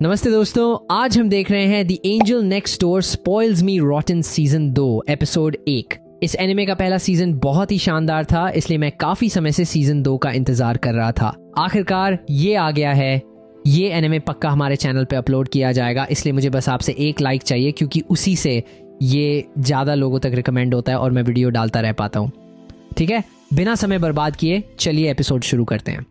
नमस्ते दोस्तों, आज हम देख रहे हैं the angel next door spoils me रॉटन season 2 episode 1। इस एनिमे का पहला सीजन बहुत ही शानदार था, इसलिए मैं काफी समय से सीजन 2 का इंतजार कर रहा था। आखिरकार ये आ गया है। ये एनिमे पक्का हमारे चैनल पे अपलोड किया जाएगा, इसलिए मुझे बस आपसे एक लाइक चाहिए, क्योंकि उसी से ये ज्यादा लोगों तक रिकमेंड होता है और मैं वीडियो डालता रह पाता हूँ। ठीक है, बिना समय बर्बाद किए चलिए एपिसोड शुरू करते हैं।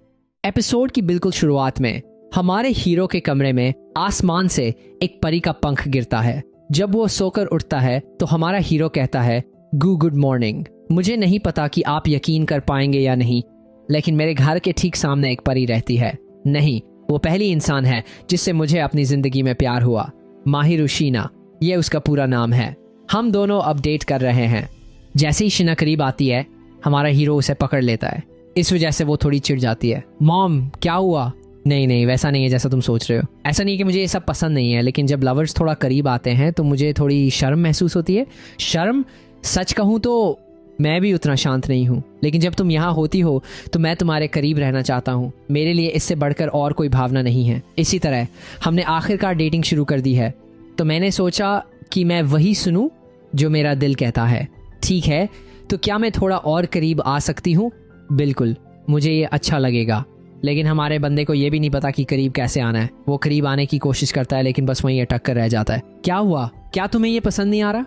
एपिसोड की बिल्कुल शुरुआत में हमारे हीरो के कमरे में आसमान से एक परी का पंख गिरता है। जब वो सोकर उठता है तो हमारा हीरो कहता है गुड मॉर्निंग। मुझे नहीं पता कि आप यकीन कर पाएंगे या नहीं, लेकिन मेरे घर के ठीक सामने एक परी रहती है। नहीं, वो पहली इंसान है जिससे मुझे अपनी जिंदगी में प्यार हुआ। माहिरू शीना, ये उसका पूरा नाम है। हम दोनों अपडेट कर रहे हैं। जैसे ही शीना करीब आती है, हमारा हीरो उसे पकड़ लेता है। इस वजह से वो थोड़ी चिढ़ जाती है। मॉम, क्या हुआ? नहीं, वैसा नहीं है जैसा तुम सोच रहे हो। ऐसा नहीं कि मुझे ये सब पसंद नहीं है, लेकिन जब लवर्स थोड़ा करीब आते हैं तो मुझे थोड़ी शर्म महसूस होती है। शर्म? सच कहूँ तो मैं भी उतना शांत नहीं हूँ, लेकिन जब तुम यहाँ होती हो तो मैं तुम्हारे करीब रहना चाहता हूँ। मेरे लिए इससे बढ़कर और कोई भावना नहीं है। इसी तरह हमने आखिरकार डेटिंग शुरू कर दी है, तो मैंने सोचा कि मैं वही सुनूं जो मेरा दिल कहता है। ठीक है, तो क्या मैं थोड़ा और करीब आ सकती हूँ? बिल्कुल, मुझे ये अच्छा लगेगा। लेकिन हमारे बंदे को ये भी नहीं पता कि करीब कैसे आना है। वो करीब आने की कोशिश करता है, लेकिन बस वहीं अटक कर रह जाता है। क्या हुआ? क्या तुम्हें ये पसंद नहीं आ रहा?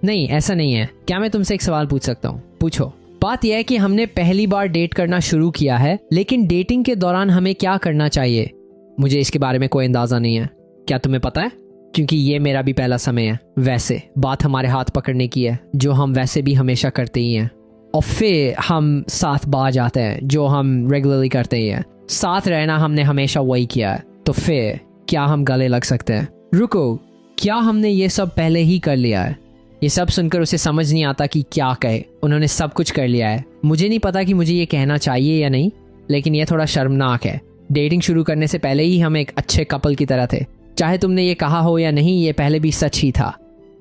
नहीं, ऐसा नहीं है। क्या मैं तुमसे एक सवाल पूछ सकता हूँ? पूछो। बात यह है कि हमने पहली बार डेट करना शुरू किया है, लेकिन डेटिंग के दौरान हमें क्या करना चाहिए, मुझे इसके बारे में कोई अंदाजा नहीं है। क्या तुम्हें पता है? क्योंकि ये मेरा भी पहला समय है। वैसे बात हमारे हाथ पकड़ने की है, जो हम वैसे भी हमेशा करते ही हैं, और फिर हम साथ बाहर जाते हैं, जो हम रेगुलरली करते ही हैं। साथ रहना हमने हमेशा वही किया है, तो फिर क्या हम गले लग सकते हैं? रुको, क्या हमने ये सब पहले ही कर लिया है? ये सब सुनकर उसे समझ नहीं आता कि क्या कहे। उन्होंने सब कुछ कर लिया है। मुझे नहीं पता कि मुझे ये कहना चाहिए या नहीं, लेकिन ये थोड़ा शर्मनाक है। डेटिंग शुरू करने से पहले ही हम एक अच्छे कपल की तरह थे। चाहे तुमने ये कहा हो या नहीं, ये पहले भी सच ही था।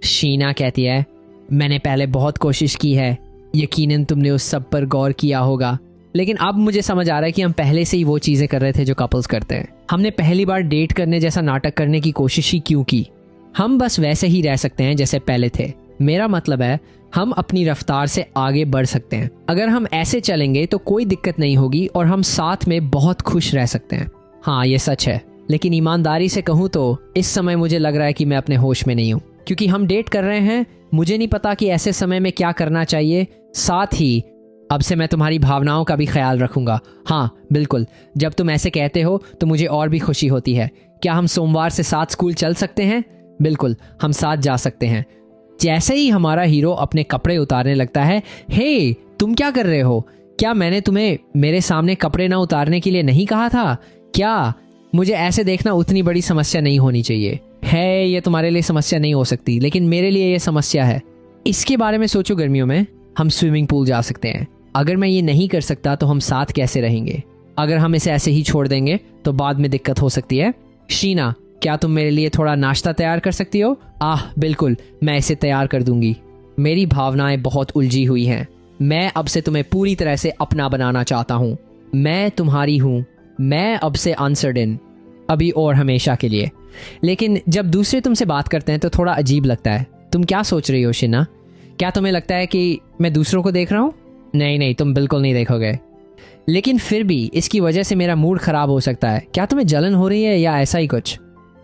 शीना कहती है, मैंने पहले बहुत कोशिश की है। यकीनन तुमने उस सब पर गौर किया होगा, लेकिन अब मुझे समझ आ रहा है कि हम पहले से ही वो चीजें कर रहे थे जो कपल्स करते हैं। हमने पहली बार डेट करने जैसा नाटक करने की कोशिश ही क्यों की? हम बस वैसे ही रह सकते हैं जैसे पहले थे। मेरा मतलब है, हम अपनी रफ्तार से आगे बढ़ सकते हैं। अगर हम ऐसे चलेंगे तो कोई दिक्कत नहीं होगी और हम साथ में बहुत खुश रह सकते हैं। हाँ, ये सच है, लेकिन ईमानदारी से कहूँ तो इस समय मुझे लग रहा है कि मैं अपने होश में नहीं हूँ। क्योंकि हम डेट कर रहे हैं, मुझे नहीं पता कि ऐसे समय में क्या करना चाहिए। साथ ही अब से मैं तुम्हारी भावनाओं का भी ख्याल रखूंगा। हाँ बिल्कुल, जब तुम ऐसे कहते हो तो मुझे और भी खुशी होती है। क्या हम सोमवार से साथ स्कूल चल सकते हैं? बिल्कुल, हम साथ जा सकते हैं। जैसे ही हमारा हीरो अपने कपड़े उतारने लगता है, हे तुम क्या कर रहे हो? क्या मैंने तुम्हें मेरे सामने कपड़े ना उतारने के लिए नहीं कहा था? क्या मुझे ऐसे देखना उतनी बड़ी समस्या नहीं होनी चाहिए है? ये तुम्हारे लिए समस्या नहीं हो सकती, लेकिन मेरे लिए ये समस्या है। इसके बारे में सोचो, गर्मियों में हम स्विमिंग पूल जा सकते हैं। अगर मैं ये नहीं कर सकता तो हम साथ कैसे रहेंगे? अगर हम इसे ऐसे ही छोड़ देंगे तो बाद में दिक्कत हो सकती है। शीना, क्या तुम मेरे लिए थोड़ा नाश्ता तैयार कर सकती हो? बिल्कुल, मैं इसे तैयार कर दूंगी। मेरी भावनाएं बहुत उलझी हुई हैं। मैं अब से तुम्हें पूरी तरह से अपना बनाना चाहता हूँ। मैं तुम्हारी हूँ। मैं अब से अनसर्टेन, अभी और हमेशा के लिए। लेकिन जब दूसरे तुमसे बात करते हैं तो थोड़ा अजीब लगता है। तुम क्या सोच रही हो शीना? क्या तुम्हें लगता है कि मैं दूसरों को देख रहा हूँ? नहीं, तुम बिल्कुल नहीं देखोगे, लेकिन फिर भी इसकी वजह से मेरा मूड खराब हो सकता है। क्या तुम्हें जलन हो रही है या ऐसा ही कुछ?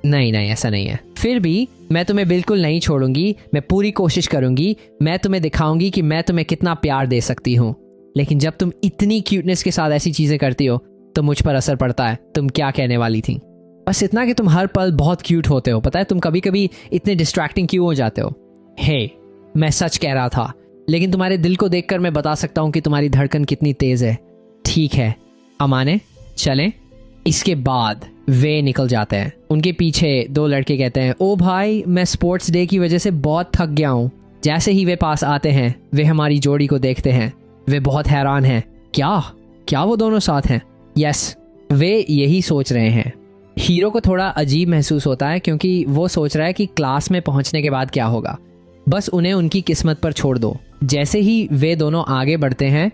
नहीं, ऐसा नहीं है। फिर भी मैं तुम्हें बिल्कुल नहीं छोड़ूंगी। मैं पूरी कोशिश करूंगी। मैं तुम्हें दिखाऊंगी कि मैं तुम्हें कितना प्यार दे सकती हूँ। लेकिन जब तुम इतनी क्यूटनेस के साथ ऐसी चीजें करती हो तो मुझ पर असर पड़ता है। तुम क्या कहने वाली थी? बस इतना कि तुम हर पल बहुत क्यूट होते हो। पता है, तुम कभी कभी इतने डिस्ट्रैक्टिंग क्यों हो जाते हो? हे, मैं सच कह रहा था, लेकिन तुम्हारे दिल को देखकर मैं बता सकता हूँ कि तुम्हारी धड़कन कितनी तेज है। ठीक है, अमाने चलें। इसके बाद वे निकल जाते हैं। उनके पीछे दो लड़के कहते हैं, ओ भाई, मैं स्पोर्ट्स डे की वजह से बहुत थक गया हूँ। जैसे ही वे पास आते हैं, वे हमारी जोड़ी को देखते हैं। वे बहुत हैरान हैं। क्या वो दोनों साथ हैं? यस, वे यही सोच रहे हैं। हीरो को थोड़ा अजीब महसूस होता है, क्योंकि वो सोच रहा है कि क्लास में पहुंचने के बाद क्या होगा। बस उन्हें उनकी किस्मत पर छोड़ दो। जैसे ही वे दोनों आगे बढ़ते हैं,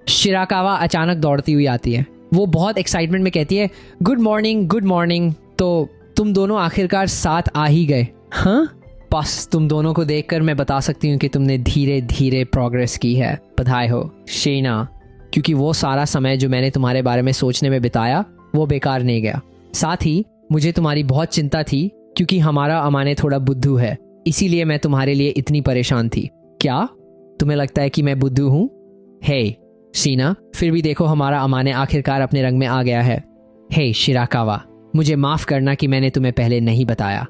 शिराकावा अचानक दौड़ती हुई आती है। वो बहुत एक्साइटमेंट में कहती है, गुड मॉर्निंग। तो तुम दोनों आखिरकार साथ आ ही गए। हाँ, बस तुम दोनों को देखकर मैं बता सकती हूँ कि तुमने धीरे धीरे प्रोग्रेस की है। बधाई हो शीना, क्योंकि वो सारा समय जो मैंने तुम्हारे बारे में सोचने में बिताया वो बेकार नहीं गया। साथ ही मुझे तुम्हारी बहुत चिंता थी, क्योंकि हमारा अमाने थोड़ा बुद्धू है, इसीलिए मैं तुम्हारे लिए इतनी परेशान थी। क्या तुम्हें लगता है कि मैं बुद्धू हूँ? हे शीना, फिर भी देखो हमारा अमाने आखिरकार अपने रंग में आ गया है। हे शिराकावा, मुझे माफ करना कि मैंने तुम्हें पहले नहीं बताया।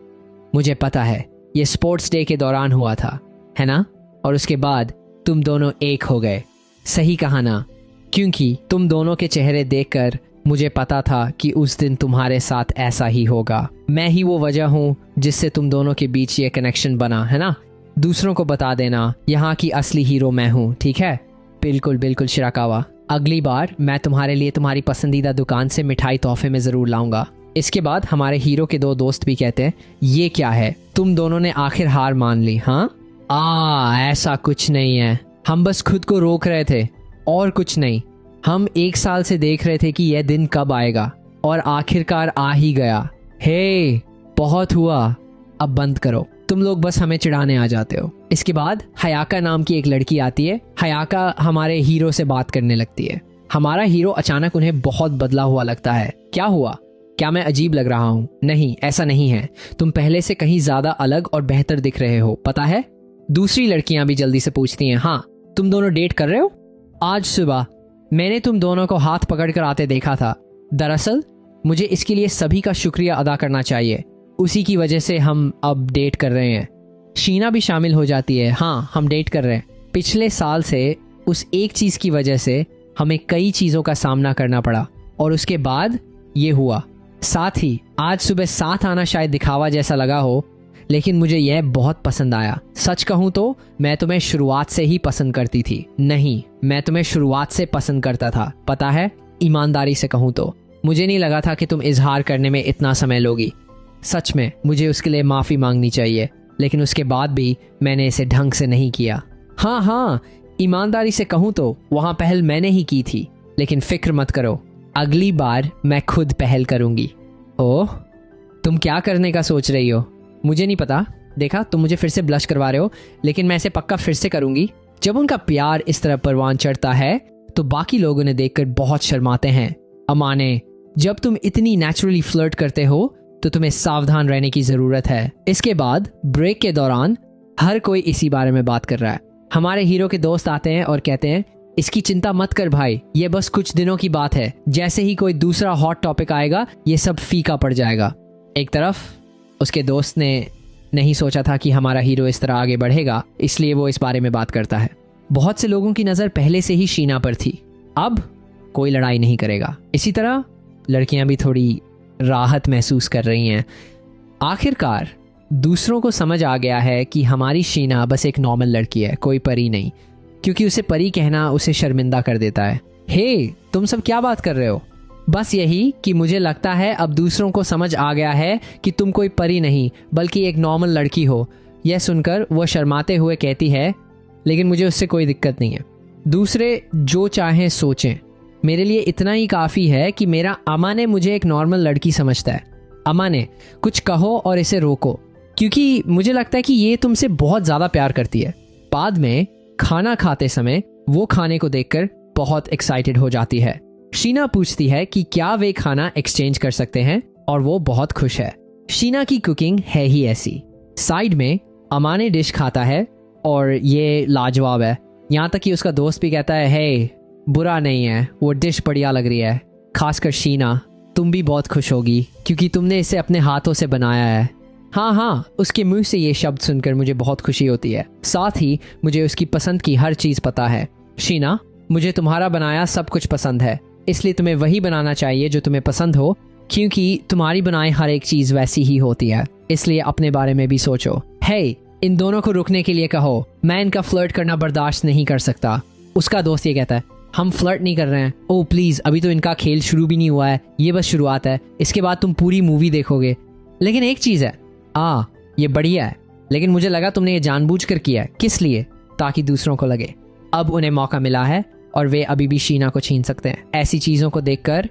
मुझे पता है ये स्पोर्ट्स डे के दौरान हुआ था, है ना? और उसके बाद तुम दोनों एक हो गए। सही कहा ना? क्योंकि तुम दोनों के चेहरे देखकर मुझे पता था कि उस दिन तुम्हारे साथ ऐसा ही होगा। मैं ही वो वजह हूँ जिससे तुम दोनों के बीच ये कनेक्शन बना, है ना? दूसरों को बता देना, यहाँ की असली हीरो मैं हूँ, ठीक है? बिल्कुल बिल्कुल शिराकावा, अगली बार मैं तुम्हारे लिए तुम्हारी पसंदीदा दुकान से मिठाई तोहफे में जरूर लाऊंगा। इसके बाद हमारे हीरो के दो दोस्त भी कहते हैं, ये क्या है, तुम दोनों ने आखिर हार मान ली? हाँ, ऐसा कुछ नहीं है, हम बस खुद को रोक रहे थे और कुछ नहीं। हम 1 साल से देख रहे थे कि यह दिन कब आएगा और आखिरकार आ ही गया। हे, बहुत हुआ, अब बंद करो, तुम लोग बस हमें चिढ़ाने आ जाते हो। इसके बाद हयाका नाम की एक लड़की आती है। हयाका हमारे हीरो से बात करने लगती है। हमारा हीरो अचानक उन्हें बहुत बदला हुआ लगता है। क्या हुआ? क्या मैं अजीब लग रहा हूँ? नहीं, ऐसा नहीं है, तुम पहले से कहीं ज्यादा अलग और बेहतर दिख रहे हो, पता है? दूसरी लड़कियां भी जल्दी से पूछती हैं, हाँ, तुम दोनों डेट कर रहे हो? आज सुबह मैंने तुम दोनों को हाथ पकड़कर आते देखा था। दरअसल मुझे इसके लिए सभी का शुक्रिया अदा करना चाहिए, उसी की वजह से हम अब डेट कर रहे हैं। शीना भी शामिल हो जाती है। हाँ, हम डेट कर रहे हैं। पिछले साल से उस एक चीज की वजह से हमें कई चीजों का सामना करना पड़ा और उसके बाद ये हुआ। साथ ही आज सुबह साथ आना शायद दिखावा जैसा लगा हो, लेकिन मुझे यह बहुत पसंद आया। सच कहूं तो मैं तुम्हें शुरुआत से ही पसंद करती थी। नहीं, मैं तुम्हें शुरुआत से पसंद करता था, पता है? ईमानदारी से कहूं तो मुझे नहीं लगा था कि तुम इजहार करने में इतना समय लोगी। सच में मुझे उसके लिए माफी मांगनी चाहिए, लेकिन उसके बाद भी मैंने इसे ढंग से नहीं किया। हाँ, ईमानदारी से कहूं तो वहां पहल मैंने ही की थी, लेकिन फिक्र मत करो, अगली बार मैं खुद पहल करूंगी। ओह, तुम क्या करने का सोच रही हो? मुझे नहीं पता। देखा, तुम मुझे फिर से ब्लश करवा रहे हो, लेकिन मैं इसे पक्का फिर से करूंगी। जब उनका प्यार इस तरह परवान चढ़ता है तो बाकी लोग उन्हें देखकर बहुत शर्माते हैं। अमाने, जब तुम इतनी नेचुरली फ्लर्ट करते हो तो तुम्हें सावधान रहने की जरूरत है। इसके बाद ब्रेक के दौरान हर कोई इसी बारे में बात कर रहा है। हमारे हीरो के दोस्त आते हैं और कहते हैं, इसकी चिंता मत कर भाई, ये बस कुछ दिनों की बात है। जैसे ही कोई दूसरा हॉट टॉपिक आएगा ये सब फीका पड़ जाएगा। एक तरफ उसके दोस्त ने नहीं सोचा था कि हमारा हीरो इस तरह आगे बढ़ेगा, इसलिए वो इस बारे में बात करता है। बहुत से लोगों की नजर पहले से ही शीना पर थी, अब कोई लड़ाई नहीं करेगा। इसी तरह लड़कियां भी थोड़ी राहत महसूस कर रही हैं। आखिरकार दूसरों को समझ आ गया है कि हमारी शीना बस एक नॉर्मल लड़की है, कोई परी नहीं, क्योंकि उसे परी कहना उसे शर्मिंदा कर देता है। हे, तुम सब क्या बात कर रहे हो? बस यही कि मुझे लगता है अब दूसरों को समझ आ गया है कि तुम कोई परी नहीं बल्कि एक नॉर्मल लड़की हो। यह सुनकर वो शर्माते हुए कहती है, लेकिन मुझे उससे कोई दिक्कत नहीं है। दूसरे जो चाहें सोचें, मेरे लिए इतना ही काफी है कि मेरा अमाने मुझे एक नॉर्मल लड़की समझता है। अमाने, कुछ कहो और इसे रोको, क्योंकि मुझे लगता है कि ये तुमसे बहुत ज्यादा प्यार करती है। बाद में खाना खाते समय वो खाने को देखकर बहुत एक्साइटेड हो जाती है। शीना पूछती है कि क्या वे खाना एक्सचेंज कर सकते हैं और वो बहुत खुश है। शीना की कुकिंग है ही ऐसी। साइड में अमाने डिश खाता है और ये लाजवाब है। यहाँ तक कि उसका दोस्त भी कहता है, हे, बुरा नहीं है, वो डिश बढ़िया लग रही है। खासकर शीना, तुम भी बहुत खुश होगी क्योंकि तुमने इसे अपने हाथों से बनाया है। हाँ, उसके मुंह से ये शब्द सुनकर मुझे बहुत खुशी होती है। साथ ही मुझे उसकी पसंद की हर चीज पता है। शीना, मुझे तुम्हारा बनाया सब कुछ पसंद है, इसलिए तुम्हें वही बनाना चाहिए जो तुम्हें पसंद हो, क्योंकि तुम्हारी बनाई हर एक चीज वैसी ही होती है। इसलिए अपने बारे में भी सोचो। हे, इन दोनों को रुकने के लिए कहो, मैं इनका फ्लर्ट करना बर्दाश्त नहीं कर सकता। उसका दोस्त ये कहता है, हम फ्लर्ट नहीं कर रहे हैं। ओह प्लीज, अभी तो इनका खेल शुरू भी नहीं हुआ है, ये बस शुरुआत है, इसके बाद तुम पूरी मूवी देखोगे। लेकिन एक चीज है, ये बढ़िया है, लेकिन मुझे लगा तुमने ये जानबूझकर किया है। किस लिए? ताकि दूसरों को लगे अब उन्हें मौका मिला है और वे अभी भी शीना को छीन सकते हैं। ऐसी चीजों को देखकर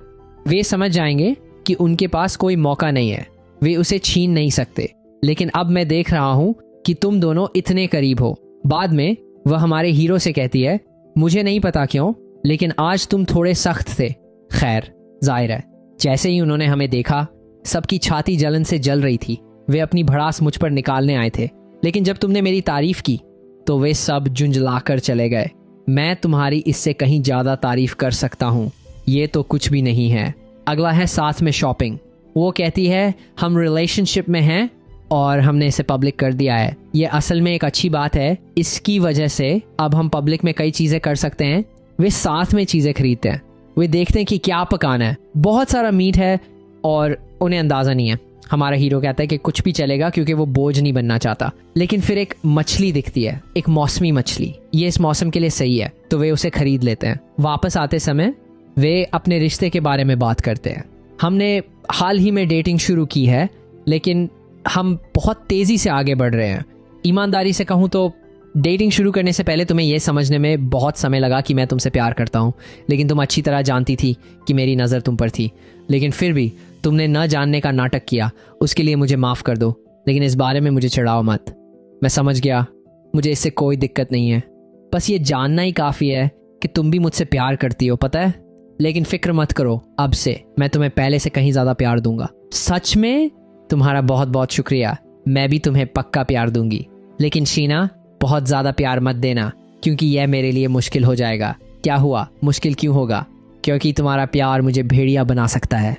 वे समझ जाएंगे कि उनके पास कोई मौका नहीं है। वे उसे छीन नहीं सकते, लेकिन अब मैं देख रहा हूं कि तुम दोनों इतने करीब हो। बाद में वह हमारे हीरो से कहती है, मुझे नहीं पता क्यों, लेकिन आज तुम थोड़े सख्त थे। खैर, जाहिर है, जैसे ही उन्होंने हमें देखा सबकी छाती जलन से जल रही थी। वे अपनी भड़ास मुझ पर निकालने आए थे, लेकिन जब तुमने मेरी तारीफ की तो वे सब झुंझलाकर चले गए। मैं तुम्हारी इससे कहीं ज्यादा तारीफ कर सकता हूँ, ये तो कुछ भी नहीं है। अगला है साथ में शॉपिंग। वो कहती है, हम रिलेशनशिप में हैं और हमने इसे पब्लिक कर दिया है। ये असल में एक अच्छी बात है, इसकी वजह से अब हम पब्लिक में कई चीजें कर सकते हैं। वे साथ में चीजें खरीदते हैं, वे देखते हैं कि क्या पकाना है। बहुत सारा मीट है और उन्हें अंदाजा नहीं है। हमारा हीरो कहता है कि कुछ भी चलेगा क्योंकि वो बोझ नहीं बनना चाहता। लेकिन फिर एक मछली दिखती है, एक मौसमी मछली, ये इस मौसम के लिए सही है, तो वे उसे खरीद लेते हैं। वापस आते समय वे अपने रिश्ते के बारे में बात करते हैं। हमने हाल ही में डेटिंग शुरू की है, लेकिन हम बहुत तेजी से आगे बढ़ रहे हैं। ईमानदारी से कहूँ तो डेटिंग शुरू करने से पहले तुम्हें यह समझने में बहुत समय लगा कि मैं तुमसे प्यार करता हूँ, लेकिन तुम अच्छी तरह जानती थी कि मेरी नज़र तुम पर थी। लेकिन फिर भी तुमने न जानने का नाटक किया, उसके लिए मुझे माफ़ कर दो, लेकिन इस बारे में मुझे चिढ़ाओ मत। मैं समझ गया, मुझे इससे कोई दिक्कत नहीं है। बस ये जानना ही काफ़ी है कि तुम भी मुझसे प्यार करती हो, पता है। लेकिन फिक्र मत करो, अब से मैं तुम्हें पहले से कहीं ज़्यादा प्यार दूंगा। सच में? तुम्हारा बहुत बहुत शुक्रिया, मैं भी तुम्हें पक्का प्यार दूंगी। लेकिन शीना, बहुत ज़्यादा प्यार मत देना, क्योंकि यह मेरे लिए मुश्किल हो जाएगा। क्या हुआ? मुश्किल क्यों होगा? क्योंकि तुम्हारा प्यार मुझे भेड़िया बना सकता है।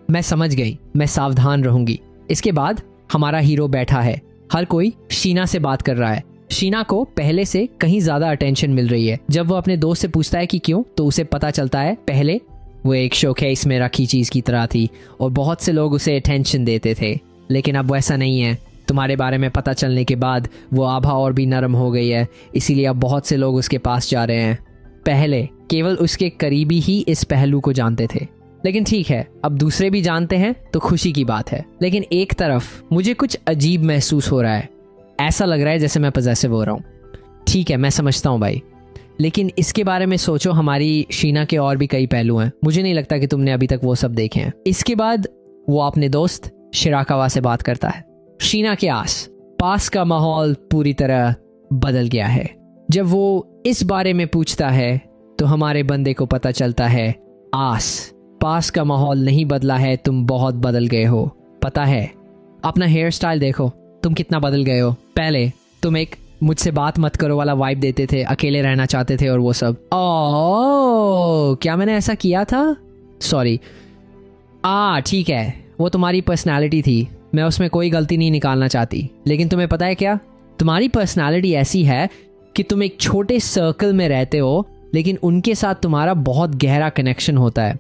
मैं समझ गई, मैं सावधान रहूंगी। इसके बाद हमारा हीरो बैठा है, हर कोई शीना से बात कर रहा है। शीना को पहले से कहीं ज्यादा अटेंशन मिल रही है। जब वो अपने दोस्त से पूछता है कि क्यों, तो उसे पता चलता है पहले वो एक शोकेस में रखी चीज की तरह थी और बहुत से लोग उसे अटेंशन देते थे, लेकिन अब वैसा नहीं है। तुम्हारे बारे में पता चलने के बाद वो आभा और भी नरम हो गई है, इसीलिए अब बहुत से लोग उसके पास जा रहे हैं। पहले केवल उसके करीबी ही इस पहलू को जानते थे, लेकिन ठीक है, अब दूसरे भी जानते हैं तो खुशी की बात है। लेकिन एक तरफ मुझे कुछ अजीब महसूस हो रहा है, ऐसा लग रहा है जैसे मैं पजेसिव हो रहा हूँ। ठीक है, मैं समझता हूँ भाई, लेकिन इसके बारे में सोचो, हमारी शीना के और भी कई पहलू हैं। मुझे नहीं लगता कि तुमने अभी तक वो सब देखे हैं। इसके बाद वो अपने दोस्त शिराकावा से बात करता है। शीना के आस पास का माहौल पूरी तरह बदल गया है। जब वो इस बारे में पूछता है तो हमारे बंदे को पता चलता है आस पास का माहौल नहीं बदला है, तुम बहुत बदल गए हो। पता है, अपना हेयर स्टाइल देखो, तुम कितना बदल गए हो। पहले तुम एक मुझसे बात मत करो वाला वाइब देते थे, अकेले रहना चाहते थे और वो सब। ओह, क्या मैंने ऐसा किया था? सॉरी। ठीक है, वो तुम्हारी पर्सनालिटी थी, मैं उसमें कोई गलती नहीं निकालना चाहती। लेकिन तुम्हें पता है क्या, तुम्हारी पर्सनालिटी ऐसी है कि तुम एक छोटे सर्कल में रहते हो, लेकिन उनके साथ तुम्हारा बहुत गहरा कनेक्शन होता है।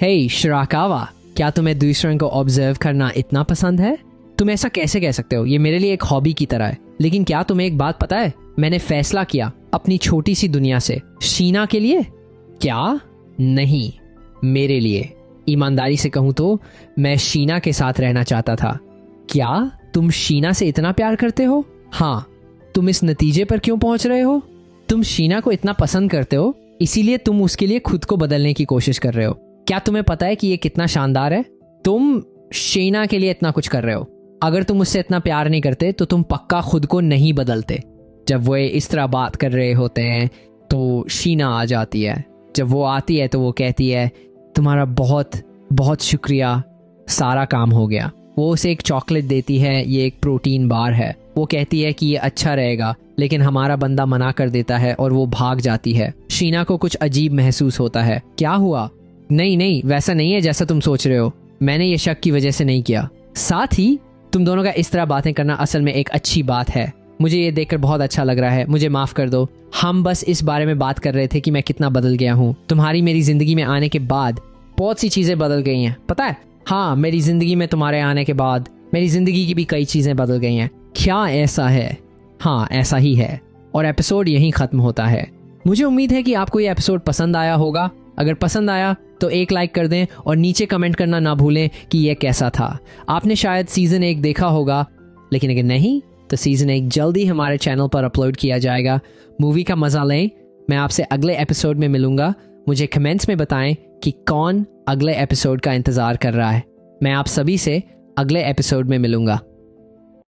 हे शिराकावा, क्या तुम्हें दूसरों को ऑब्जर्व करना इतना पसंद है? तुम ऐसा कैसे कह सकते हो? ये मेरे लिए एक हॉबी की तरह है। लेकिन क्या तुम्हें एक बात पता है, मैंने फैसला किया अपनी छोटी सी दुनिया से शीना के लिए। क्या? नहीं, मेरे लिए। ईमानदारी से कहूं तो मैं शीना के साथ रहना चाहता था। क्या तुम शीना से इतना प्यार करते हो? हाँ। तुम इस नतीजे पर क्यों पहुंच रहे हो? तुम शीना को इतना पसंद करते हो, इसीलिए तुम उसके लिए खुद को बदलने की कोशिश कर रहे हो। क्या तुम्हें पता है कि ये कितना शानदार है? तुम शीना के लिए इतना कुछ कर रहे हो। अगर तुम उससे इतना प्यार नहीं करते तो तुम पक्का खुद को नहीं बदलते। जब वो इस तरह बात कर रहे होते हैं तो शीना आ जाती है। जब वो आती है तो वो कहती है, तुम्हारा बहुत बहुत शुक्रिया, सारा काम हो गया। वो उसे एक चॉकलेट देती है, ये एक प्रोटीन बार है। वो कहती है कि ये अच्छा रहेगा, लेकिन हमारा बंदा मना कर देता है और वो भाग जाती है। शीना को कुछ अजीब महसूस होता है। क्या हुआ? नहीं नहीं, वैसा नहीं है जैसा तुम सोच रहे हो। मैंने ये शक की वजह से नहीं किया। साथ ही तुम दोनों का इस तरह बातें करना असल में एक अच्छी बात है। मुझे ये देखकर बहुत अच्छा लग रहा है, मुझे माफ कर दो। हम बस इस बारे में बात कर रहे थे कि मैं कितना बदल गया हूँ। तुम्हारी मेरी जिंदगी में आने के बाद बहुत सी चीजें बदल गई हैं, पता है। हाँ, मेरी जिंदगी में तुम्हारे आने के बाद मेरी जिंदगी की भी कई चीजें बदल गई हैं। क्या ऐसा है? हाँ, ऐसा ही है। और एपिसोड यहीं खत्म होता है। मुझे उम्मीद है कि आपको ये एपिसोड पसंद आया होगा। अगर पसंद आया तो एक लाइक कर दें और नीचे कमेंट करना ना भूलें कि यह कैसा था। आपने शायद सीजन 1 देखा होगा, लेकिन अगर नहीं तो सीजन 1 जल्दी हमारे चैनल पर अपलोड किया जाएगा। मूवी का मजा लें। मैं आपसे अगले एपिसोड में मिलूंगा। मुझे कमेंट्स में बताएं कि कौन अगले एपिसोड का इंतजार कर रहा है। मैं आप सभी से अगले एपिसोड में मिलूंगा।